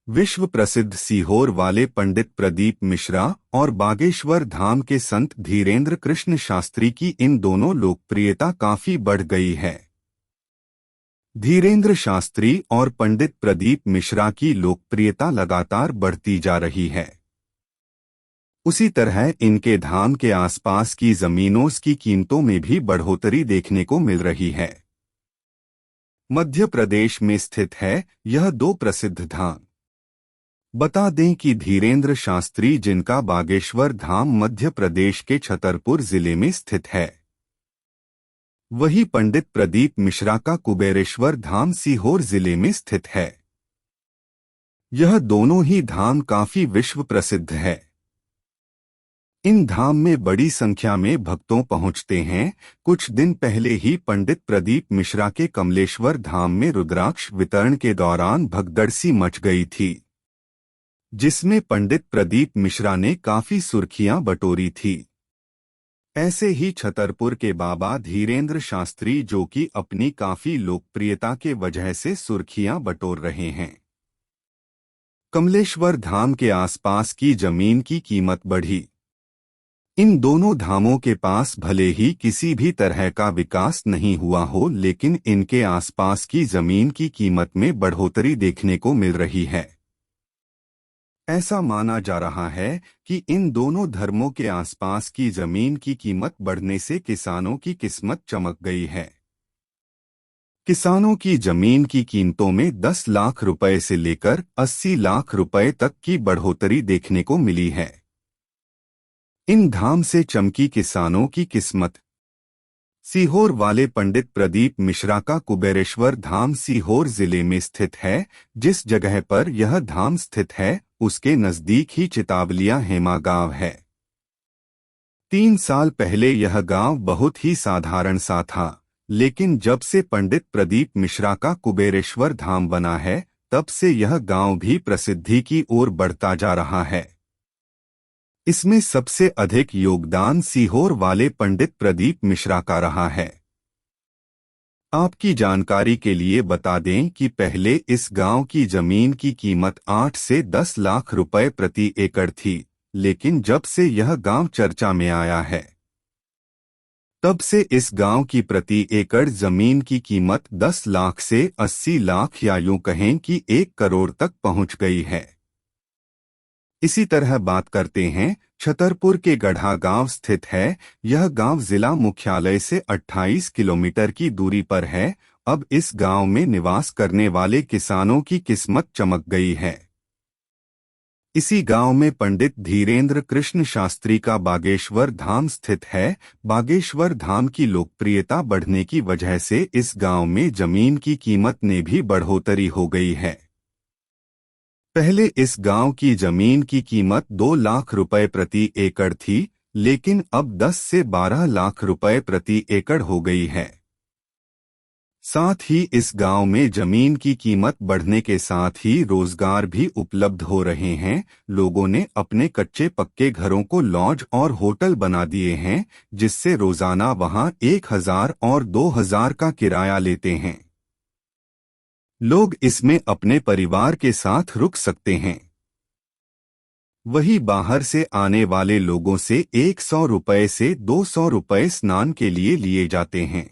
विश्व प्रसिद्ध सीहोर वाले पंडित प्रदीप मिश्रा और बागेश्वर धाम के संत धीरेन्द्र कृष्ण शास्त्री की इन दोनों लोकप्रियता काफी बढ़ गई है। धीरेन्द्र शास्त्री और पंडित प्रदीप मिश्रा की लोकप्रियता लगातार बढ़ती जा रही है। उसी तरह इनके धाम के आसपास की जमीनों की कीमतों में भी बढ़ोतरी देखने को मिल रही है। मध्य प्रदेश में स्थित है यह दो प्रसिद्ध धाम। बता दें कि धीरेन्द्र शास्त्री जिनका बागेश्वर धाम मध्य प्रदेश के छतरपुर जिले में स्थित है, वही पंडित प्रदीप मिश्रा का कुबेरेश्वर धाम सीहोर जिले में स्थित है। यह दोनों ही धाम काफी विश्व प्रसिद्ध है। इन धाम में बड़ी संख्या में भक्तों पहुंचते हैं। कुछ दिन पहले ही पंडित प्रदीप मिश्रा के कमलेश्वर धाम में रुद्राक्ष वितरण के दौरान भगदड़ सी मच गई थी, जिसमें पंडित प्रदीप मिश्रा ने काफी सुर्खियां बटोरी थी। ऐसे ही छतरपुर के बाबा धीरेन्द्र शास्त्री, जो कि अपनी काफी लोकप्रियता के वजह से सुर्खियां बटोर रहे हैं, कमलेश्वर धाम के आसपास की जमीन की कीमत बढ़ी। इन दोनों धामों के पास भले ही किसी भी तरह का विकास नहीं हुआ हो, लेकिन इनके आसपास की जमीन की कीमत में बढ़ोतरी देखने को मिल रही है। ऐसा माना जा रहा है कि इन दोनों धर्मों के आसपास की जमीन की कीमत बढ़ने से किसानों की किस्मत चमक गई है। किसानों की जमीन की कीमतों में 10 लाख रुपए से लेकर 80 लाख रुपए तक की बढ़ोतरी देखने को मिली है। इन धाम से चमकी किसानों की किस्मत। सीहोर वाले पंडित प्रदीप मिश्रा का कुबेरेश्वर धाम सीहोर जिले में स्थित है। जिस जगह पर यह धाम स्थित है उसके नजदीक ही चितावलिया हेमा गांव है। 3 साल पहले यह गांव बहुत ही साधारण सा था, लेकिन जब से पंडित प्रदीप मिश्रा का कुबेरेश्वर धाम बना है, तब से यह गांव भी प्रसिद्धि की ओर बढ़ता जा रहा है। इसमें सबसे अधिक योगदान सीहोर वाले पंडित प्रदीप मिश्रा का रहा है। आपकी जानकारी के लिए बता दें कि पहले इस गांव की जमीन की कीमत 8 से 10 लाख रुपए प्रति एकड़ थी, लेकिन जब से यह गांव चर्चा में आया है, तब से इस गांव की प्रति एकड़ जमीन की कीमत 10 लाख से 80 लाख या यूं कहें कि 1 करोड़ तक पहुंच गई है। इसी तरह बात करते हैं छतरपुर के गढ़ा गांव स्थित है। यह गांव जिला मुख्यालय से 28 किलोमीटर की दूरी पर है। अब इस गांव में निवास करने वाले किसानों की किस्मत चमक गई है। इसी गांव में पंडित धीरेन्द्र कृष्ण शास्त्री का बागेश्वर धाम स्थित है। बागेश्वर धाम की लोकप्रियता बढ़ने की वजह से इस गांव में जमीन की कीमत में भी बढ़ोतरी हो गई है। पहले इस गांव की जमीन की कीमत 2 लाख रुपए प्रति एकड़ थी, लेकिन अब 10 से 12 लाख रुपए प्रति एकड़ हो गई है। साथ ही इस गांव में जमीन की कीमत बढ़ने के साथ ही रोजगार भी उपलब्ध हो रहे हैं। लोगों ने अपने कच्चे पक्के घरों को लॉज और होटल बना दिए हैं, जिससे रोजाना वहां 1000 और 2000 का किराया लेते हैं। लोग इसमें अपने परिवार के साथ रुक सकते हैं। वहीं बाहर से आने वाले लोगों से 100 रुपए से 200 रुपए स्नान के लिए लिए जाते हैं।